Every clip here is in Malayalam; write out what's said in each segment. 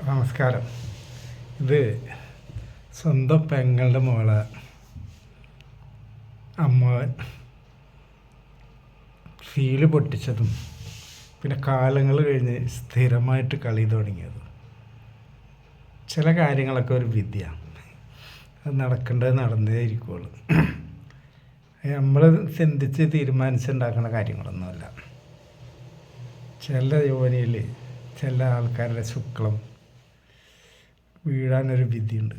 നമസ്കാരം. ഇത് സ്വന്തം പെങ്ങളുടെ മോളെ അമ്മാവൻ ഫീല് പൊട്ടിച്ചതും പിന്നെ കാലങ്ങൾ കഴിഞ്ഞ് സ്ഥിരമായിട്ട് കളി തുടങ്ങിയത്. ചില കാര്യങ്ങളൊക്കെ ഒരു വിദ്യ, അത് നടക്കേണ്ടത് നടന്നേ ഇരിക്കുകയുള്ളൂ. നമ്മൾ ചിന്തിച്ച് തീരുമാനിച്ചുണ്ടാക്കുന്ന കാര്യങ്ങളൊന്നുമല്ല. ചില യോനിയിൽ ചില ആൾക്കാരുടെ ശുക്ലം വീഴാനൊരു വിധിയുണ്ട്.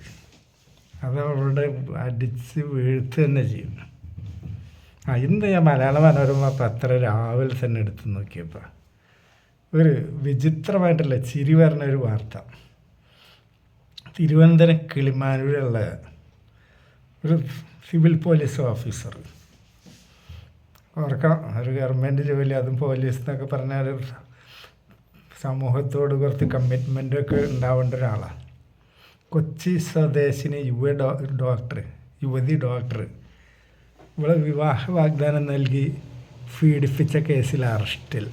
അത് അവരുടെ അടിച്ച് വീഴ്ത്ത് തന്നെ ചെയ്യും. ഇന്ന് ഞാൻ മലയാള മനോരമ പത്രം രാവിലെ തന്നെ എടുത്ത് നോക്കിയപ്പോൾ ഒരു വിചിത്രമായിട്ടുള്ള ചിരി പറഞ്ഞൊരു വാർത്ത. തിരുവനന്തപുരം കിളിമാനൂരുള്ള ഒരു സിവിൽ പോലീസ് ഓഫീസർ, ഓർക്കണം, ഒരു ഗവൺമെൻറ് ജോലി, അതും പോലീസ് എന്നൊക്കെ പറഞ്ഞാൽ സമൂഹത്തോട് കുറച്ച് കമ്മിറ്റ്മെൻറ്റൊക്കെ ഉണ്ടാവേണ്ട ഒരാളാണ്. കൊച്ചി സ്വദേശിനി യുവതി ഡോക്ടർ ഇവിടെ വിവാഹ വാഗ്ദാനം നൽകി പീഡിപ്പിച്ച കേസിൽ അറസ്റ്റിൽ.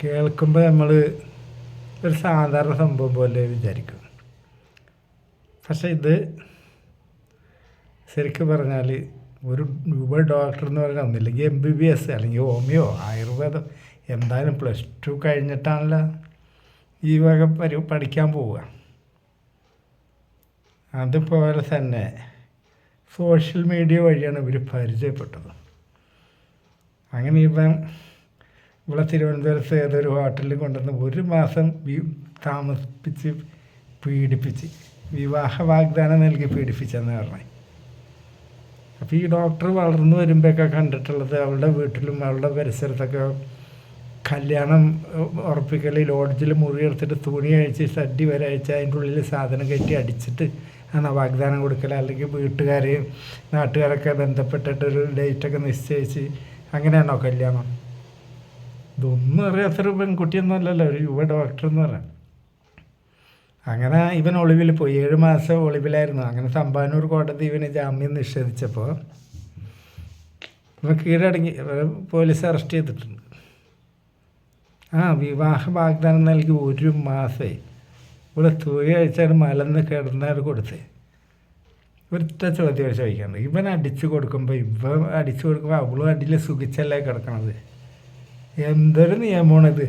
കേൾക്കുമ്പോൾ നമ്മൾ ഒരു സാധാരണ സംഭവം പോലെ വിചാരിക്കും. പക്ഷേ ഇത് ശരിക്കും പറഞ്ഞാൽ ഒരു ഡോക്ടർ എന്ന് പറഞ്ഞാൽ ഒന്നില്ലെങ്കിൽ MBBS അല്ലെങ്കിൽ ഹോമിയോ ആയുർവേദം, എന്തായാലും +2 കഴിഞ്ഞിട്ടാണല്ലോ ഈ വക പഠിക്കാൻ പോവുക. അതുപോലെ തന്നെ സോഷ്യൽ മീഡിയ വഴിയാണ് ഇവർ പരിചയപ്പെട്ടത്. അങ്ങനെ ഇവിടെ തിരുവനന്തപുരത്ത് ഏതൊരു ഹോട്ടലിൽ കൊണ്ടുവന്ന് 1 മാസം താമസിപ്പിച്ച് പീഡിപ്പിച്ച് വിവാഹ വാഗ്ദാനം നൽകി പീഡിപ്പിച്ചെന്ന് പറഞ്ഞത്. അപ്പോൾ ഈ ഡോക്ടർ വളർന്നു വരുമ്പോഴൊക്കെ കണ്ടിട്ടുള്ളത് അവളുടെ വീട്ടിലും അവളുടെ പരിസരത്തൊക്കെ കല്യാണം ഉറപ്പിക്കൽ, ലോഡ്ജിൽ മുറി എടുത്തിട്ട് തുണി അഴിച്ച് സദ്യ വരെ അഴിച്ച് അതിൻ്റെ ഉള്ളിൽ സാധനം കയറ്റി അടിച്ചിട്ട് ആണ് വാഗ്ദാനം കൊടുക്കൽ. അല്ലെങ്കിൽ വീട്ടുകാരെയും നാട്ടുകാരൊക്കെ ബന്ധപ്പെട്ടിട്ടൊരു ഡേറ്റൊക്കെ നിശ്ചയിച്ച് അങ്ങനെയാണോ കല്യാണം? ഇതൊന്നും അറിയാത്തൊരു പെൺകുട്ടിയൊന്നും അല്ലല്ലോ ഒരു യുവ ഡോക്ടർ എന്ന് പറയാം. അങ്ങനെ ഇവൻ ഒളിവിൽ പോയി, 7 മാസം ഒളിവിലായിരുന്നു. അങ്ങനെ തമ്പാനൂർ കോടതി ഇവന് ജാമ്യം നിഷേധിച്ചപ്പോൾ ഇവൻ കീഴടങ്ങി, പോലീസ് അറസ്റ്റ് ചെയ്തിട്ടുണ്ട്. വിവാഹ വാഗ്ദാനം നൽകി 1 മാസമേ ഇവിടെ തുക അഴിച്ചാൽ മലന്ന് കിടന്നാൽ കൊടുത്തേ. ഒറ്റ ചോദ്യം ചോദിക്കാണ്ട്, ഇവൻ അടിച്ചു കൊടുക്കുമ്പോൾ അവളും അടിയിൽ സുഖിച്ചല്ലേ കിടക്കണത്. എന്തൊരു നിയമമാണിത്?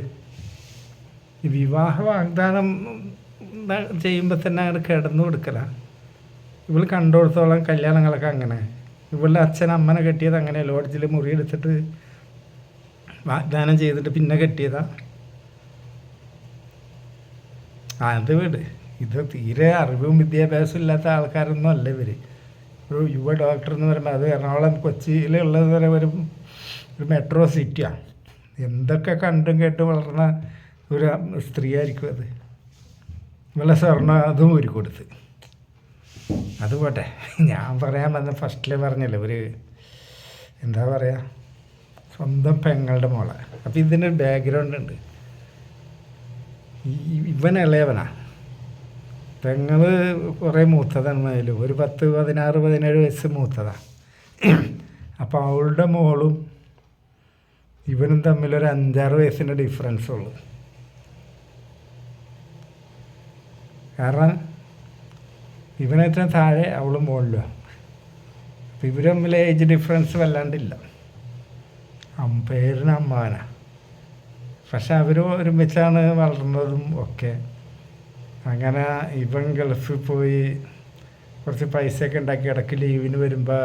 ഈ വിവാഹ വാഗ്ദാനം ചെയ്യുമ്പോൾ തന്നെ അങ്ങോട്ട് കിടന്നു കൊടുക്കല. ഇവൾ കണ്ടുകൊടുത്തോളം കല്യാണങ്ങളൊക്കെ അങ്ങനെ. ഇവളുടെ അച്ഛനമ്മനെ കെട്ടിയത് അങ്ങനെ, ലോഡ്ജിൽ മുറി എടുത്തിട്ട് വാഗ്ദാനം ചെയ്തിട്ട് പിന്നെ കെട്ടിയതാ. അത് വീട് ഇത് തീരെ അറിവും വിദ്യാഭ്യാസവും ഇല്ലാത്ത ആൾക്കാരൊന്നും അല്ല ഇവർ. ഒരു യുവ ഡോക്ടർ എന്ന് പറയുമ്പോൾ അത് എറണാകുളം കൊച്ചിയിലുള്ളത് വരെ ഒരു മെട്രോ സിറ്റിയാണ്. എന്തൊക്കെ കണ്ടും കേട്ടും വളർന്ന ഒരു സ്ത്രീ ആയിരിക്കും അത്. ഇവളെ സ്വർണ്ണം അതും ഊരി കൊടുത്ത്. അതുപോട്ടെ, ഞാൻ പറയാൻ വന്ന ഫസ്റ്റിൽ പറഞ്ഞല്ലോ, ഒരു എന്താ പറയുക, സ്വന്തം പെങ്ങളുടെ മോളെ. അപ്പോൾ ഇതിൻ്റെ ബാക്ക്ഗ്രൗണ്ട് ഉണ്ട്. ഇവൻ ഇളയവനാ, പെങ്ങൾ കുറേ മൂത്തതാണ്. അതിലും ഒരു 10, 16, 17 വയസ്സ് മൂത്തതാണ്. അപ്പോൾ അവളുടെ മോളും ഇവനും തമ്മിലൊരു 5-6 വയസ്സിൻ്റെ ഡിഫറൻസ് ഉള്ളു. കാരണം ഇവനേറ്റവും താഴെ അവളും മുകളിലും. അപ്പം ഇവർ തമ്മിൽ ഏജ് ഡിഫറൻസ് വല്ലാണ്ടില്ല. പേരിന് അമ്മാവനാണ്. പക്ഷെ അവർ ഒരുമിച്ചാണ് വളർന്നതും ഒക്കെ. അങ്ങനെ ഇവൻ ഗൾഫിൽ പോയി കുറച്ച് പൈസയൊക്കെ ഉണ്ടാക്കി ഇടയ്ക്ക് ലീവിന് വരുമ്പോൾ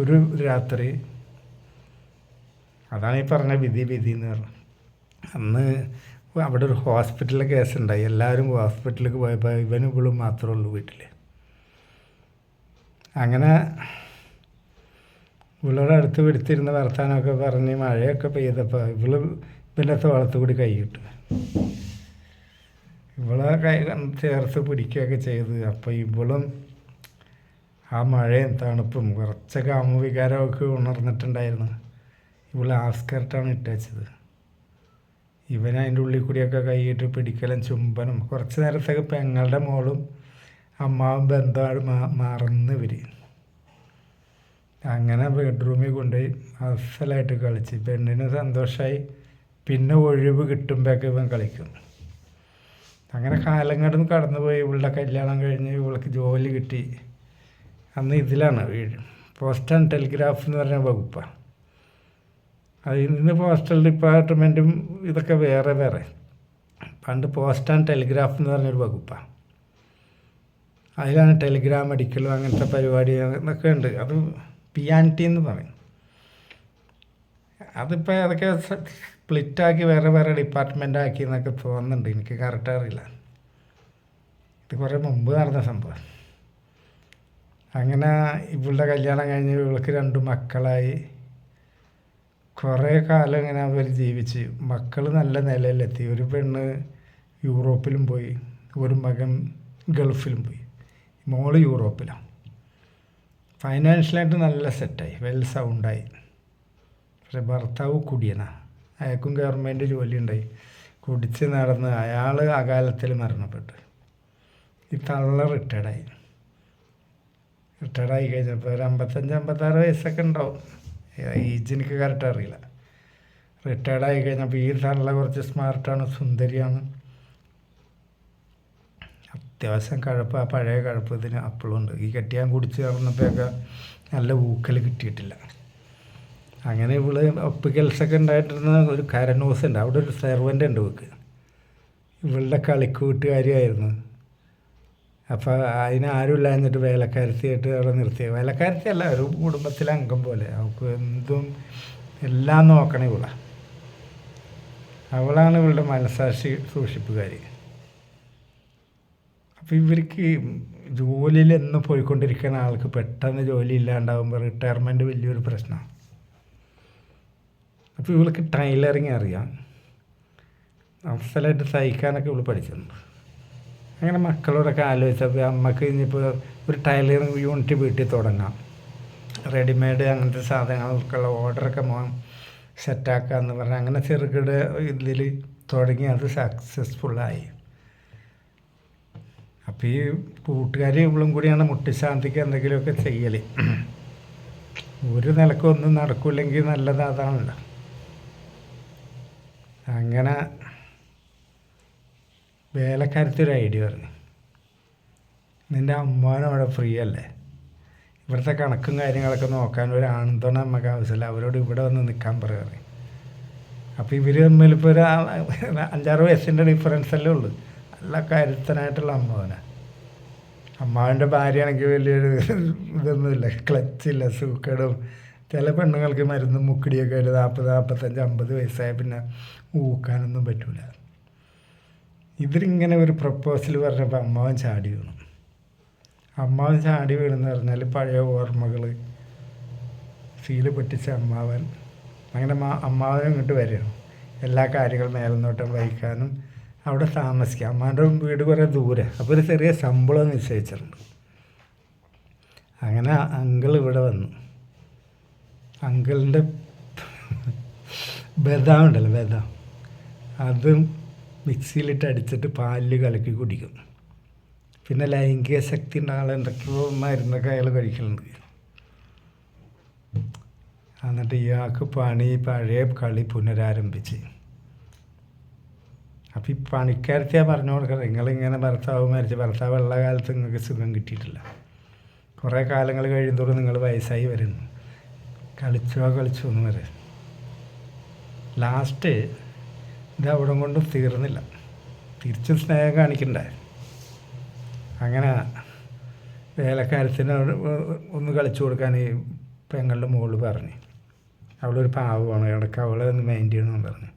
ഒരു രാത്രി, അതാണ് ഈ പറഞ്ഞ വിധി എന്ന് പറഞ്ഞു. അന്ന് അവിടെ ഒരു ഹോസ്പിറ്റലിലെ കേസുണ്ടായി. എല്ലാവരും ഹോസ്പിറ്റലിലേക്ക് പോയപ്പോൾ ഇവനും ഇവളും മാത്രമേ ഉള്ളൂ വീട്ടിൽ. അങ്ങനെ ഇവളോട് അടുത്ത് പിടിച്ചിരുന്ന വർത്താനമൊക്കെ പറഞ്ഞ് മഴയൊക്കെ പെയ്തപ്പോൾ ഇവൻ്റെ തോളത്ത് കൂടി കൈയിട്ടു. ഇവളെ കൈ ചേർത്ത് പിടിക്കുകയൊക്കെ ചെയ്ത്. അപ്പോൾ ഇവളും ആ മഴയും തണുപ്പും കുറച്ചൊക്കെ കാമവികാരമൊക്കെ ഉണർന്നിട്ടുണ്ടായിരുന്നു. ഇവൾ ആസ്കർട്ടാണ് ഇട്ടേച്ചത്. ഇവൻ അതിൻ്റെ ഉള്ളിൽ കൂടിയൊക്കെ കൈയിട്ട് പിടിക്കലും ചുംബനും. കുറച്ച് നേരത്തേക്ക് പെങ്ങളുടെ മോളും അമ്മാവും ബന്ധമാണ് മറന്ന് ഇവർ. അങ്ങനെ ബെഡ്റൂമിൽ കൊണ്ടുപോയി അസലായിട്ട് കളിച്ച് പെണ്ണിന് സന്തോഷമായി. പിന്നെ ഒഴിവ് കിട്ടുമ്പോഴൊക്കെ ഇവൻ കളിക്കും. അങ്ങനെ കാലങ്ങളും കടന്നുപോയി. ഇവളുടെ കല്യാണം കഴിഞ്ഞ് ഇവൾക്ക് ജോലി കിട്ടി. അന്ന് ഇതിലാണ് പോസ്റ്റ് ആൻഡ് ടെലിഗ്രാഫ് എന്ന് പറഞ്ഞ വകുപ്പാണ്. അതിൽ നിന്ന് പോസ്റ്റൽ ഡിപ്പാർട്ട്മെൻറ്റും ഇതൊക്കെ വേറെ വേറെ. പണ്ട് പോസ്റ്റ് ആൻഡ് ടെലിഗ്രാഫ് എന്ന് പറഞ്ഞൊരു വകുപ്പാണ്. അതിലാണ് ടെലിഗ്രാം അടിക്കലും അങ്ങനത്തെ പരിപാടി എന്നൊക്കെ ഉണ്ട്. അത് PNT എന്ന് പറയും. അതിപ്പോൾ അതൊക്കെ സ്പ്ലിറ്റാക്കി വേറെ വേറെ ഡിപ്പാർട്ട്മെൻറ്റാക്കി എന്നൊക്കെ തോന്നുന്നുണ്ട്. എനിക്ക് കറക്റ്റ് അറിയില്ല. ഇത് കുറേ മുമ്പ് നടന്ന സംഭവം. അങ്ങനെ ഇവളുടെ കല്യാണം കഴിഞ്ഞ് ഇവൾക്ക് 2 മക്കളായി. കുറേ കാലം ഇങ്ങനെ അവർ ജീവിച്ച്. മക്കൾ നല്ല നിലയിലെത്തി. ഒരു പെണ്ണ് യൂറോപ്പിലും പോയി, ഒരു മകൻ ഗൾഫിലും പോയി. മോള് യൂറോപ്പിലാണ്. ഫൈനാൻഷ്യലായിട്ട് നല്ല സെറ്റായി, വെൽ സൗണ്ടായി. പക്ഷെ ഭർത്താവ് കുടിയനാണ്. അയാൾക്കും ഗവൺമെൻറ് ജോലി ഉണ്ടായി. കുടിച്ച് നടന്ന് അയാൾ അകാലത്തിൽ മരണപ്പെട്ടു. ഈ തള്ള റിട്ടയർഡായി കഴിഞ്ഞപ്പോൾ ഒരു 55-56 വയസ്സൊക്കെ ഉണ്ടാവും. ഏജ് എനിക്ക് കറക്റ്റ് അറിയില്ല. റിട്ടയർഡായി കഴിഞ്ഞപ്പോൾ ഈ തള്ള കുറച്ച് സ്മാർട്ടാണ്, സുന്ദരിയാണ്. അത്യാവശ്യം കഴപ്പ്, ആ പഴയ കഴപ്പ് ഇതിന് അപ്പോഴും ഉണ്ട്. ഈ കെട്ടിയാൻ കുടിച്ച് നടന്നപ്പോഴൊക്കെ നല്ല ഊക്കൽ കിട്ടിയിട്ടില്ല. അങ്ങനെ ഇവള് ഒപ്പിക്കൽസൊക്കെ ഉണ്ടായിട്ടിരുന്ന ഒരു കരനൂസ് ഉണ്ട്. അവിടെ ഒരു സെർവൻ്റ് ഉണ്ട് ഇവൾക്ക്. ഇവളുടെ കളിക്കൂട്ടുകാരിയായിരുന്നു. അപ്പോൾ അതിനാരും ഇല്ലാഞ്ഞിട്ട് വേലക്കാരത്തിയായിട്ട് അവിടെ നിർത്തിയത്. വേലക്കാരത്തിയല്ല, ഒരു കുടുംബത്തിലെ അംഗം പോലെ. അവൾക്ക് എന്തും എല്ലാം നോക്കണേ അവളാണ് ഇവളുടെ മനസ്സാക്ഷി സൂക്ഷിപ്പുകാരി. അപ്പോൾ ഇവർക്ക് ജോലിയിൽ എന്ന് പോയിക്കൊണ്ടിരിക്കുന്ന ആൾക്ക് പെട്ടെന്ന് ജോലി ഇല്ലാണ്ടാകുമ്പോൾ റിട്ടയർമെൻറ്റ് വലിയൊരു പ്രശ്നമാണ്. അപ്പോൾ ഇവൾക്ക് ടൈലറിങ് അറിയാം. അവസരമായിട്ട് തയ്ക്കാനൊക്കെ ഇവൾ പഠിച്ചിട്ടുണ്ട്. അങ്ങനെ മക്കളോടൊക്കെ ആലോചിച്ചപ്പോൾ അമ്മക്ക് ഇനിയിപ്പോൾ ഒരു ടൈലറിങ് യൂണിറ്റ് വീട്ടിൽ തുടങ്ങാം, റെഡിമെയ്ഡ് അങ്ങനത്തെ സാധനങ്ങൾക്കുള്ള ഓർഡറൊക്കെ സെറ്റാക്കാമെന്ന് പറഞ്ഞാൽ അങ്ങനെ ചെറുകിട ഇതിൽ തുടങ്ങി. അത് സക്സസ്ഫുള്ളായി. അപ്പോൾ ഈ കൂട്ടുകാർ ഇവളും കൂടിയാണ് മുട്ടിശാന്തിക്ക് എന്തെങ്കിലുമൊക്കെ ചെയ്യൽ. ഒരു നിലക്കൊന്നും നടക്കില്ലെങ്കിൽ നല്ലത് അതാണല്ലോ. അങ്ങനെ വേലക്കാരത്തൊരു ഐഡിയ പറഞ്ഞു, നിൻ്റെ അമ്മാവനവിടെ ഫ്രീ അല്ലേ, ഇവിടുത്തെ കണക്കും കാര്യങ്ങളൊക്കെ നോക്കാൻ ഒരു ആണെന്തോണം നമുക്ക് ആവശ്യമില്ല, അവരോട് ഇവിടെ വന്ന് നിൽക്കാൻ പറയാറ്. അപ്പോൾ ഇവർ തമ്മിലിപ്പോൾ ഒരു 5-6 വയസ്സിൻ്റെ ഡിഫറൻസല്ലേ ഉള്ളൂ. നല്ല കരുത്തനായിട്ടുള്ള അമ്മാവൻ്റെ ഭാര്യയാണെങ്കിൽ വലിയൊരു ഇതൊന്നുമില്ല, ക്ലച്ചില്ല, സൂക്കേടും. ചില പെണ്ണുങ്ങൾക്ക് മരുന്നും മുക്കിടിയൊക്കെ ആയിട്ട് 40-45-50 വയസ്സായ പിന്നെ ഊക്കാനൊന്നും പറ്റില്ല. ഇവരിങ്ങനെ ഒരു പ്രപ്പോസൽ പറഞ്ഞപ്പോൾ അമ്മാവൻ ചാടി വീണു. അമ്മാവൻ ചാടി വീണെന്ന് പറഞ്ഞാൽ പഴയ ഓർമ്മകൾ സീല് പൊട്ടിച്ച അമ്മാവൻ. അങ്ങനെ അമ്മാവൻ ഇങ്ങോട്ട് വരണം, എല്ലാ കാര്യങ്ങളും മേൽനോട്ടം വഹിക്കാനും അവിടെ താമസിക്കാം. അമ്മാവൻ്റെ വീട് കുറേ ദൂരെ. അപ്പോൾ ഒരു ചെറിയ ശമ്പളം നിശ്ചയിച്ചിട്ടുണ്ട്. അങ്ങനെ അങ്കിൾ ഇവിടെ വന്നു. അങ്കിളിൻ്റെ ബദാം ഉണ്ടല്ലോ, ബദാം, അതും മിക്സിയിലിട്ട് അടിച്ചിട്ട് പാലിൽ കലക്കി കുടിക്കും. പിന്നെ ലൈംഗിക ശക്തി ഉണ്ടാകാൻ എന്തൊക്കെയോ മരുന്നൊക്കെ അയാൾ കഴിക്കലുണ്ട്. എന്നിട്ട് ഇയാൾക്ക് പഴയ കളി പുനരാരംഭിച്ച്. അപ്പോൾ ഈ പണിക്കാരത്തെയാണ് പറഞ്ഞു കൊടുക്കുന്നത്, നിങ്ങളിങ്ങനെ ഭർത്താവ് ഉള്ള കാലത്ത് നിങ്ങൾക്ക് സുഖം കിട്ടിയിട്ടില്ല, കുറേ കാലങ്ങൾ കഴിയുന്തോറും നിങ്ങൾ വയസ്സായി വരുന്നു, കളിച്ചോ എന്ന് വരെ. ലാസ്റ്റ് ഇത് അവിടെ കൊണ്ടും തീർന്നില്ല, തിരിച്ചും സ്നേഹം കാണിക്കണ്ടേ. അങ്ങനെ വേലക്കാരത്തിന് ഒന്ന് കളിച്ചു കൊടുക്കാൻ ഈ പെങ്ങളുടെ മോള് പറഞ്ഞു. അവളൊരു പാവമാണ്, ഇടയ്ക്ക് അവളെ ഒന്ന് മൈൻഡ് ചെയ്യണമെന്ന് പറഞ്ഞു.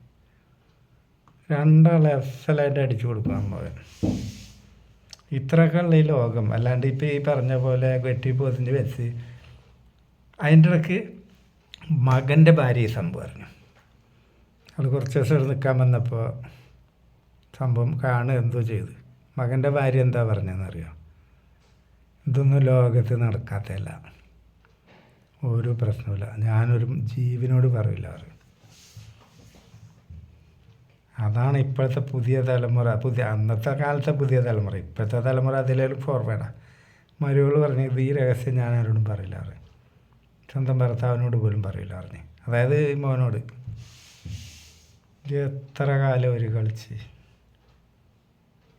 2 ആളെ അസലായിട്ട് അടിച്ചു കൊടുക്കും അമ്മാവൻ. ഇത്രയൊക്കെ ഉള്ള ഈ ലോകം. അല്ലാണ്ട് ഇപ്പോൾ ഈ പറഞ്ഞ പോലെ വെട്ടി പൊതിഞ്ഞ് വെച്ച്. അതിൻ്റെ ഇടയ്ക്ക് മകൻ്റെ ഭാര്യ സംഭവം പറഞ്ഞു. അവൾ കുറച്ച് ദിവസം ഇവിടെ നിൽക്കാൻ വന്നപ്പോൾ സംഭവം എന്തോ ചെയ്തു. മകൻ്റെ ഭാര്യ എന്താ പറഞ്ഞതെന്നറിയോ? ഇതൊന്നും ലോകത്ത് നടക്കാത്തതല്ല, ഒരു പ്രശ്നമില്ല, ഞാനൊരു ജീവനോട് പറയില്ല പറയും. അതാണ് ഇപ്പോഴത്തെ പുതിയ തലമുറ. അന്നത്തെ കാലത്തെ പുതിയ തലമുറ. ഇപ്പോഴത്തെ തലമുറ അതിലേലും ഫോർവേഡാണ്. മരുകൾ പറഞ്ഞു, ഇത് ഈ രഹസ്യം ഞാൻ ആരോടും പറയില്ല പറയും. സ്വന്തം ഭർത്താവിനോട് പോലും പറയില്ല പറഞ്ഞു. അതായത് മോനോട്. എത്ര കാലം അവർ കളിച്ച്.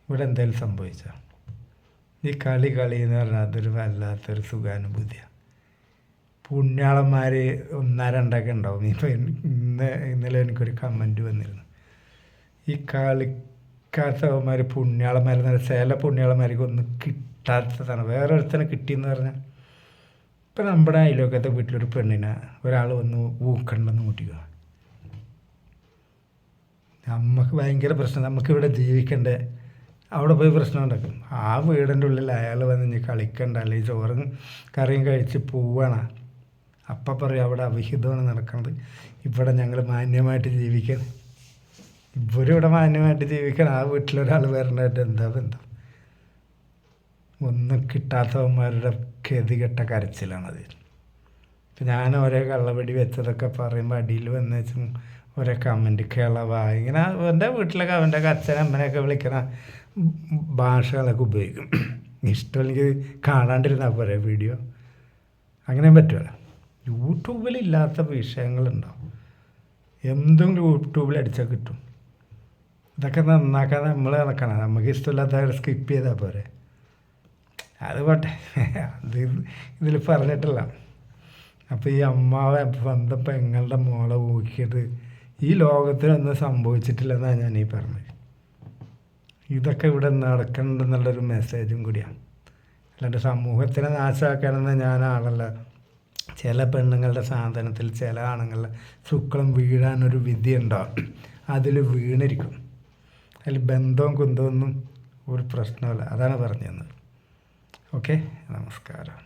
ഇവിടെ എന്തെങ്കിലും സംഭവിച്ചോ? ഈ കളി എന്ന് പറഞ്ഞാൽ അതൊരു വല്ലാത്തൊരു സുഖാനുഭൂതിയാണ്. പുണ്യാളന്മാർ ഒന്നോ രണ്ടൊക്കെ ഉണ്ടാവും. ഇപ്പോൾ ഇന്നലെ എനിക്കൊരു കമൻറ്റ് വന്നിരുന്നു, ഈ കളിക്കാത്തവന്മാർ പുണ്യാളന്മാരെന്ന് പറഞ്ഞാൽ ചില പുണ്യാളന്മാർക്ക് ഒന്നും കിട്ടാത്തതാണ്. വേറൊരുത്തനെ കിട്ടിയെന്ന് പറഞ്ഞാൽ, ഇപ്പം നമ്മുടെ അയൽവക്കത്തെ വീട്ടിലൊരു പെണ്ണിനെ ഒരാൾ വന്ന് ഊക്കണ്ടെന്ന് കൂട്ടിക്കുക, നമുക്ക് ഭയങ്കര പ്രശ്നം. നമുക്കിവിടെ ജീവിക്കണ്ടേ, അവിടെ പോയി പ്രശ്നം ഉണ്ടാക്കും. ആ വീടിൻ്റെ ഉള്ളിൽ അയാൾ വന്ന് ഇനി കളിക്കണ്ട, അല്ലെങ്കിൽ ചോറും കറിയും കഴിച്ച് പോവാണ്. അപ്പം പറയും അവിടെ അവിഹിതമാണ് നടക്കുന്നത്, ഇവിടെ ഞങ്ങൾ മാന്യമായിട്ട് ജീവിക്കണം. ഇവരിവിടെ മാന്യമായിട്ട് ജീവിക്കണം, ആ വീട്ടിലൊരാൾ വരണമായിട്ട് എന്താ ബന്ധം? ഒന്നും കിട്ടാത്തവന്മാരുടെ ഗതികെട്ട കരച്ചിലാണത്. ഇപ്പം ഞാൻ ഓരോ കള്ളവടി വെച്ചതൊക്കെ പറയുമ്പോൾ അടിയിൽ വന്ന് വെച്ചും ഓരോ കമൻറ്റ് കിളവാ ഇങ്ങനെ എൻ്റെ വീട്ടിലൊക്കെ അവൻ്റെ അച്ഛനും അമ്മനെയൊക്കെ വിളിക്കുന്ന ഭാഷകളൊക്കെ ഉപയോഗിക്കും. ഇഷ്ടമല്ലെങ്കിൽ കാണാണ്ടിരുന്നാൽ പോരെ വീഡിയോ, അങ്ങനെയും പറ്റുമല്ലോ. യൂട്യൂബിലില്ലാത്ത വിഷയങ്ങളുണ്ടാവും, എന്തും യൂട്യൂബിൽ അടിച്ചാൽ കിട്ടും. ഇതൊക്കെ നന്നാക്കാൻ നമ്മൾ നടക്കണം. നമുക്ക് ഇഷ്ടമില്ലാത്ത സ്കിപ്പ് ചെയ്താൽ പോരെ. അത് പോട്ടെ, അത് ഇതിൽ പറഞ്ഞിട്ടില്ല. അപ്പോൾ ഈ അമ്മാവെ സ്വന്തം പെങ്ങളുടെ മോളെ ഊക്കിയത് ഈ ലോകത്തിലൊന്നും സംഭവിച്ചിട്ടില്ലെന്നാണ് ഞാൻ ഈ പറഞ്ഞത്. ഇതൊക്കെ ഇവിടെ നടക്കണമെന്നുള്ളൊരു മെസ്സേജും കൂടിയാണ്. അല്ലാണ്ട് സമൂഹത്തിനെ നാശമാക്കാനെന്ന് ഞാൻ ആളല്ല. ചില പെണ്ണുങ്ങളുടെ സാധനത്തിൽ ചില ആണുങ്ങളുടെ ശുക്ലം വീഴാനൊരു വിധി ഉണ്ടാവും, അതിൽ വീണിരിക്കും. അതിൽ ബന്ധവും കുന്തമൊന്നും ഒരു പ്രശ്നമല്ല. അതാണ് പറഞ്ഞു തന്നത്. ഓക്കെ, നമസ്കാരം.